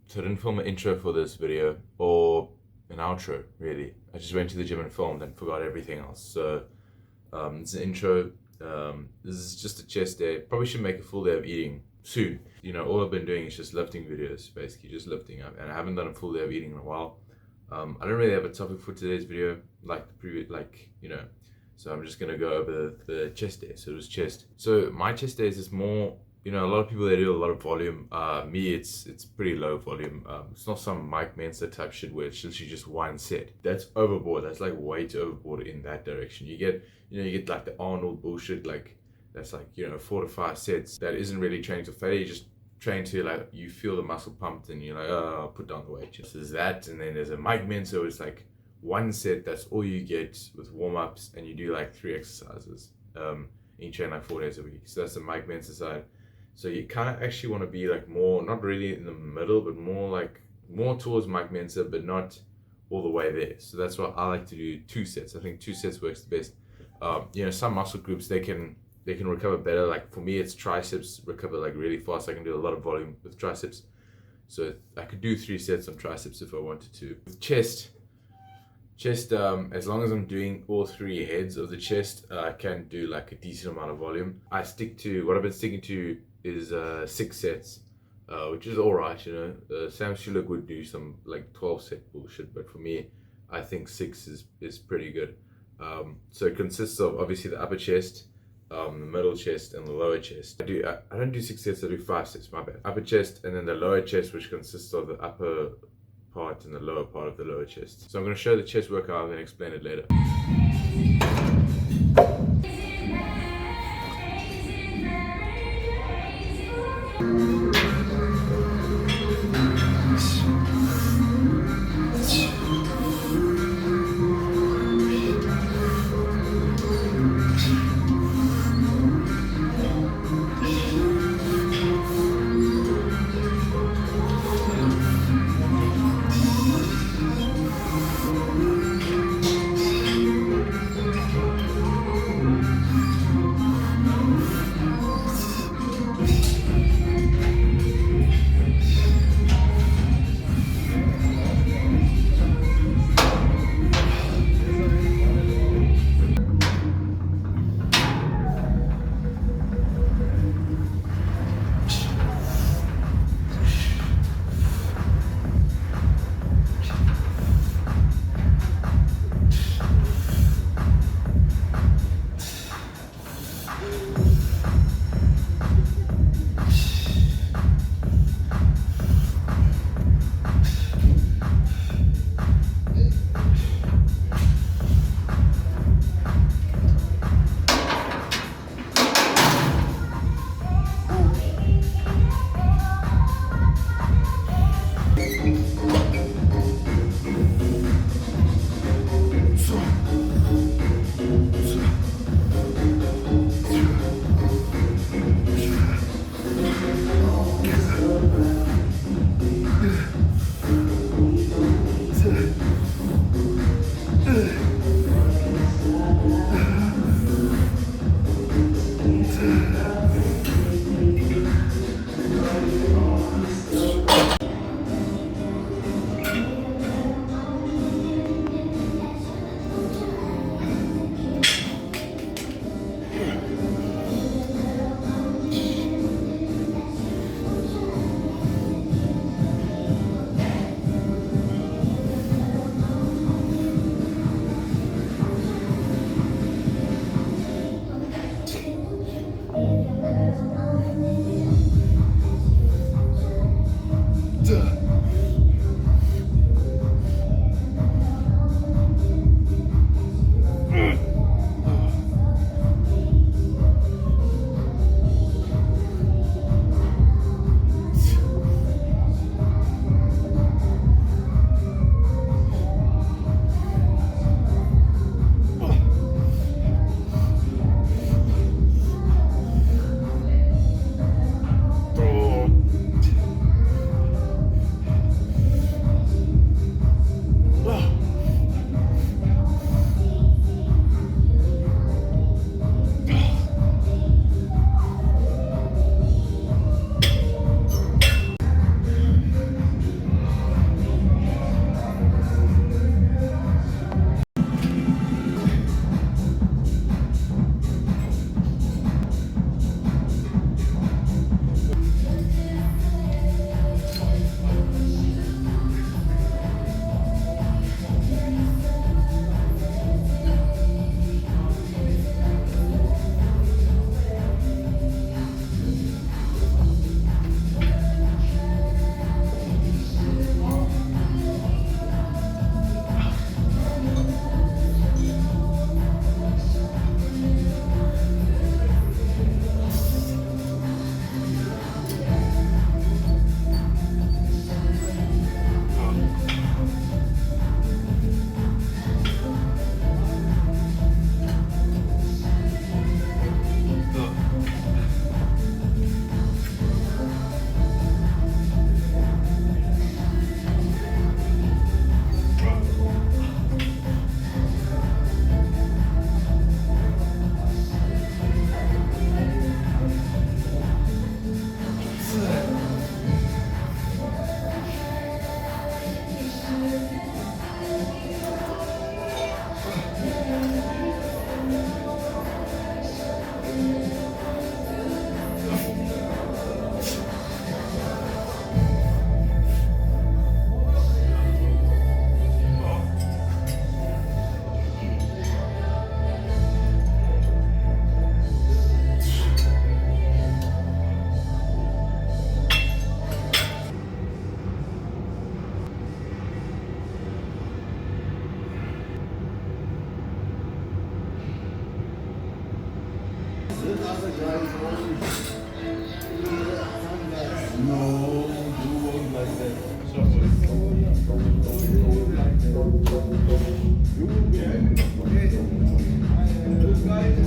So I didn't film an intro for this video or an outro, really. I just went to the gym and filmed and forgot everything else. So it's an intro. This is just a chest day. Probably should make a full day of eating soon. You know, all I've been doing is just lifting videos, basically just lifting up, and I haven't done a full day of eating in a while. I don't really have a topic for today's video, like the previous, so I'm just gonna go over the chest day. So it was chest. So my chest days is more, a lot of people, they do a lot of volume. Me, it's pretty low volume. It's not some Mike Mensa type shit where it's literally just one set. That's overboard. That's like way too overboard in that direction. You get like the Arnold bullshit, like that's like 4 to 5 sets. That isn't really training to failure. You just train to, like, you feel the muscle pumped and you're like, oh, I'll put down the weight. So there's that, and then there's a Mike Mensa. It's like one set. That's all you get with warm-ups, and you do like 3 exercises. And you train like 4 days a week. So that's the Mike Mensa side. So you kind of actually want to be like more, not really in the middle, but more towards Mike Mensa, but not all the way there. So that's why I like to do 2 sets. I think 2 sets works the best. Some muscle groups, they can recover better. Like for me, it's triceps recover like really fast. I can do a lot of volume with triceps. So I could do 3 sets on triceps if I wanted to. With chest, as long as I'm doing all 3 heads of the chest, I can do like a decent amount of volume. What I've been sticking to is 6 sets, which is alright, Sam Sulek would do some like 12 set bullshit, but for me, I think 6 is pretty good. So it consists of obviously the upper chest, the middle chest, and the lower chest. I don't do 6 sets, I do 5 sets, my bad. Upper chest, and then the lower chest, which consists of the upper part and the lower part of the lower chest. So I'm going to show the chest workout and then explain it later. No, do it like that. You will be happy. This guy is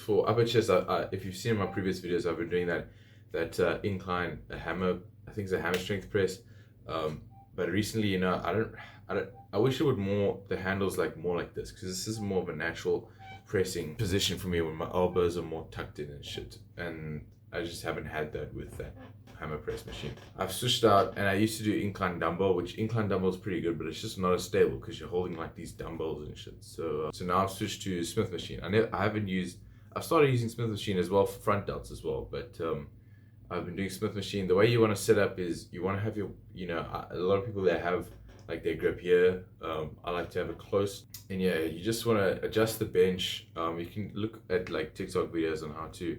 for upper chest, if you've seen my previous videos, I've been doing that incline, a hammer. I think it's a hammer strength press. But recently, you know, I wish it would the handles more like this, because this is more of a natural pressing position for me when my elbows are more tucked in and shit. And I just haven't had that with that hammer press machine. I've switched out, and I used to do incline dumbbell, which incline dumbbell is pretty good, but it's just not as stable because you're holding like these dumbbells and shit. So now I've switched to Smith machine. I've started using Smith machine as well for front delts as well, but I've been doing Smith machine. The way you want to set up is you want to have your, you know, a lot of people that have like their grip here. I like to have it close, and yeah, you just want to adjust the bench. You can look at like TikTok videos on how to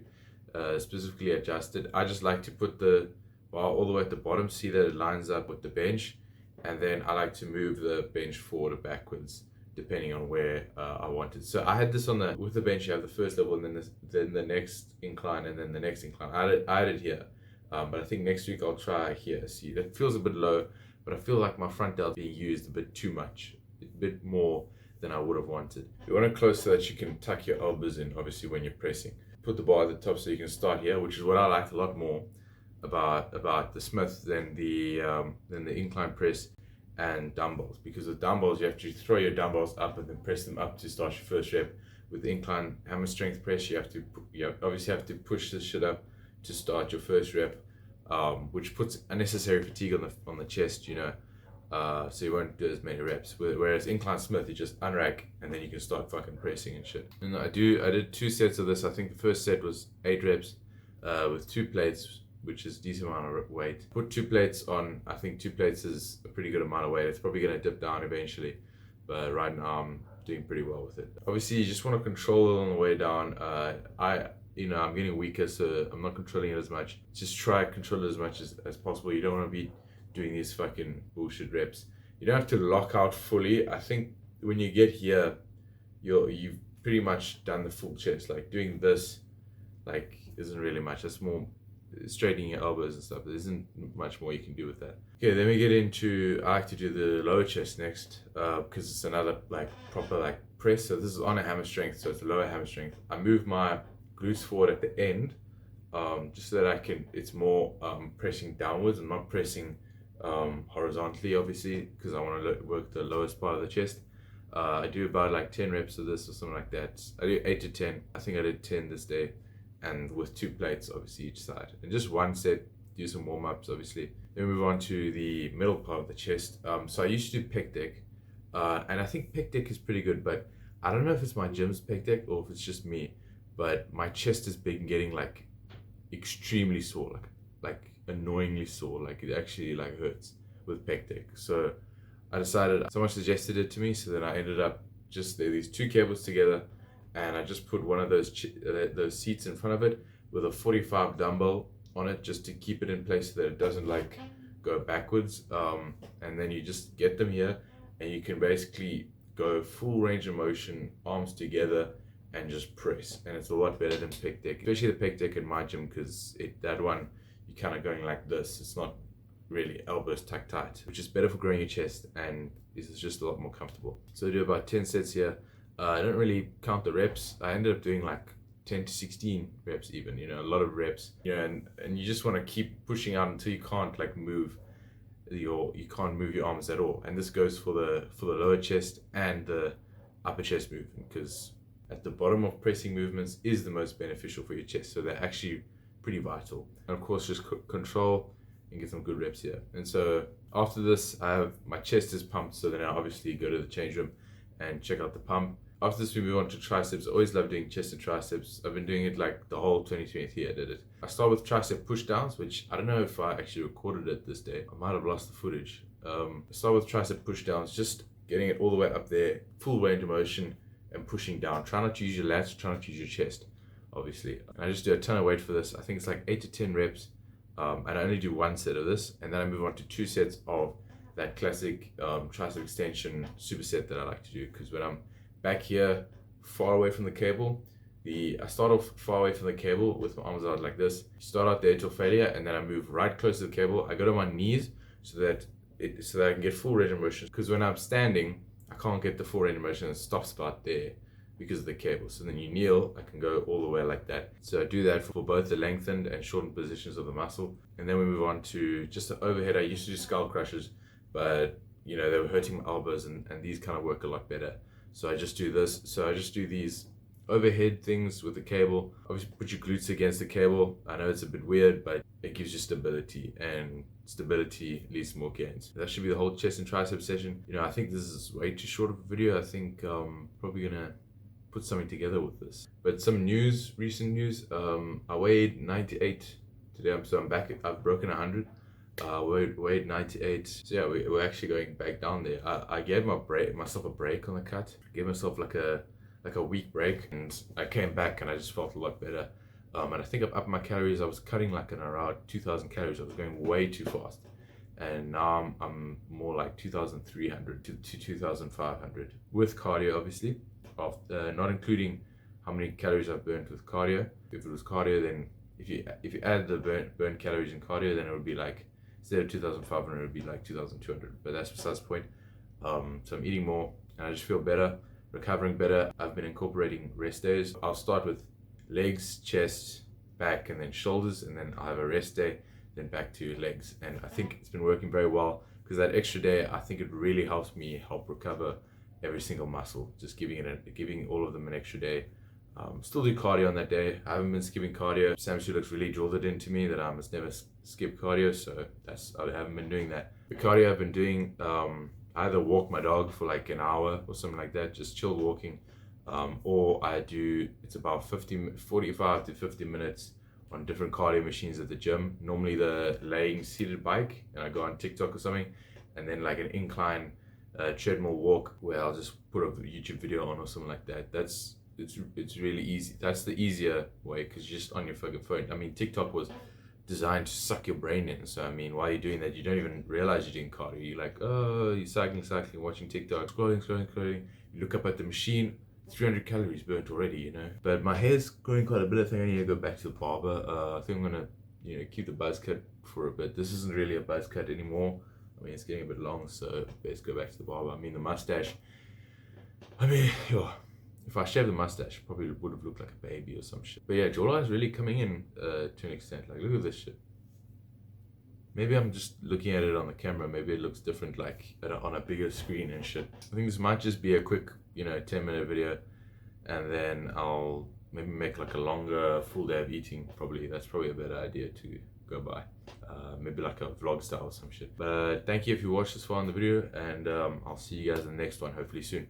specifically adjust it. I just like to put the bar all the way at the bottom, see that it lines up with the bench, and then I like to move the bench forward or backwards depending on where I want it. So I had this with the bench. You have the first level, and then the next incline, and then the next incline. I had it here, but I think next week I'll try here. See, that feels a bit low, but I feel like my front delt being used a bit too much, a bit more than I would have wanted. You want it close so that you can tuck your elbows in, obviously, when you're pressing. Put the bar at the top so you can start here, which is what I like a lot more about the Smith than the incline press and dumbbells, because with dumbbells you have to throw your dumbbells up and then press them up to start your first rep. With the incline hammer strength press, you obviously have to push this shit up to start your first rep, which puts unnecessary fatigue on the chest, you know, so you won't do as many reps. Whereas incline Smith, you just unrack and then you can start fucking pressing and shit. And I did 2 sets of this. I think the first set was 8 reps with 2 plates, which is a decent amount of weight. Put 2 plates on. I think 2 plates is a pretty good amount of weight. It's probably going to dip down eventually, but right now I'm doing pretty well with it. Obviously, you just want to control it on the way down. I'm getting weaker, so I'm not controlling it as much. Just try to control it as much as possible. You don't want to be doing these fucking bullshit reps. You don't have to lock out fully. I think when you get here, you've pretty much done the full chest. Like doing this, like, isn't really much. That's more straightening your elbows and stuff. There isn't much more you can do with that. Okay, then we get into, I like to do the lower chest next, because it's another like proper like press. So this is on a hammer strength, so it's a lower hammer strength. I move my glutes forward at the end, just so that it's more pressing downwards and not pressing horizontally, obviously, because I want to work the lowest part of the chest. I do about like 10 reps of this or something like that. I do 8 to 10. I think I did 10 this day, and with 2 plates obviously each side, and just 1 set. Do some warm-ups obviously. Then we move on to the middle part of the chest. So I used to do pec deck, and I think pec deck is pretty good, but I don't know if it's my gym's pec deck or if it's just me, but my chest is big and getting like extremely sore, like annoyingly sore, like it actually like hurts with pec deck. So I decided, someone suggested it to me, so then I ended up just these two cables together, and I just put one of those seats in front of it with a 45 dumbbell on it, just to keep it in place so that it doesn't like go backwards. And then you just get them here, and you can basically go full range of motion, arms together, and just press. And it's a lot better than pec deck, especially the pec deck in my gym, because that one you're kind of going like this. It's not really elbows tucked tight, which is better for growing your chest, and is just a lot more comfortable. So I do about 10 sets here. I don't really count the reps. I ended up doing like 10 to 16 reps even, a lot of reps, and you just want to keep pushing out until you can't like move your arms at all. And this goes for the lower chest and the upper chest movement, because at the bottom of pressing movements is the most beneficial for your chest, so they're actually pretty vital. And of course, just control and get some good reps here. And so after this, my chest is pumped, so then I obviously go to the change room and check out the pump. After this, we move on to triceps. I always love doing chest and triceps. I've been doing it like the whole 2023 I did it. I start with tricep push downs, which I don't know if I actually recorded it this day. I might have lost the footage. I start with tricep push downs, just getting it all the way up there, full range of motion, and pushing down. Try not to use your lats, try not to use your chest, obviously. And I just do a ton of weight for this. I think it's like 8 to 10 reps. And I only do one set of this, and then I move on to 2 sets of that classic tricep extension superset that I like to do, because when I'm back here far away from the cable, I start off far away from the cable with my arms out like this, start out there till failure, and then I move right close to the cable. I go to my knees so that I can get full range of motion, because when I'm standing I can't get the full range of motion. It stops about there because of the cable. So then you kneel, I can go all the way like that. So I do that for both the lengthened and shortened positions of the muscle. And then we move on to just the overhead. I used to do skull crushers, but they were hurting my elbows, and these kind of work a lot better. So I just do this. So I just do these overhead things with the cable. Obviously put your glutes against the cable. I know it's a bit weird, but it gives you stability, and stability leads to more gains. That should be the whole chest and tricep session. I think this is way too short of a video. I think probably gonna put something together with this. But some news, recent news, I weighed 98 today, so I'm back. I've broken 100. Weighed 98. So yeah, we're actually going back down there. I gave myself a break on the cut. I gave myself like a week break, and I came back and I just felt a lot better. And I think I've upped my calories. I was cutting like around 2,000 calories. I was going way too fast, and now I'm more like 2,300 to 2,500 with cardio, obviously, not including how many calories I've burnt with cardio. If it was cardio, then if you add the burn calories in cardio, then it would be like, instead of 2,500, it would be like 2,200. But that's besides the point. So I'm eating more, and I just feel better, recovering better. I've been incorporating rest days. I'll start with legs, chest, back, and then shoulders, and then I'll have a rest day, then back to legs. And I think it's been working very well, because that extra day, I think it really helps me recover every single muscle, just giving all of them an extra day. Still do cardio on that day. I haven't been skipping cardio. Sam Sulek's really drilled it into me that I must never skip cardio, so I haven't been doing that. The cardio I've been doing, I either walk my dog for like an hour or something like that, just chill walking, or it's about 45 to 50 minutes on different cardio machines at the gym. Normally the laying seated bike, and I go on Tik Tok or something, and then like an incline treadmill walk where I'll just put a YouTube video on or something like that. It's really easy. That's the easier way, because you're just on your fucking phone. I mean, TikTok was designed to suck your brain in. So I mean, while you're doing that, you don't even realize you're doing cardio. You're like, oh, you're cycling, watching TikTok, scrolling. You look up at the machine, 300 calories burnt already, But my hair's growing quite a bit. I think I need to go back to the barber. I think I'm gonna, keep the buzz cut for a bit. This isn't really a buzz cut anymore. I mean, it's getting a bit long, so best go back to the barber. I mean, the mustache. If I shaved the mustache, probably would have looked like a baby or some shit. But yeah, jawline is really coming in to an extent. Like, look at this shit. Maybe I'm just looking at it on the camera. Maybe it looks different, like on a bigger screen and shit. I think this might just be a quick, 10-minute video, and then I'll maybe make like a longer full day of eating. That's probably a better idea to go by. Maybe like a vlog style or some shit. But thank you if you watched this far in the video, and I'll see you guys in the next one, hopefully soon.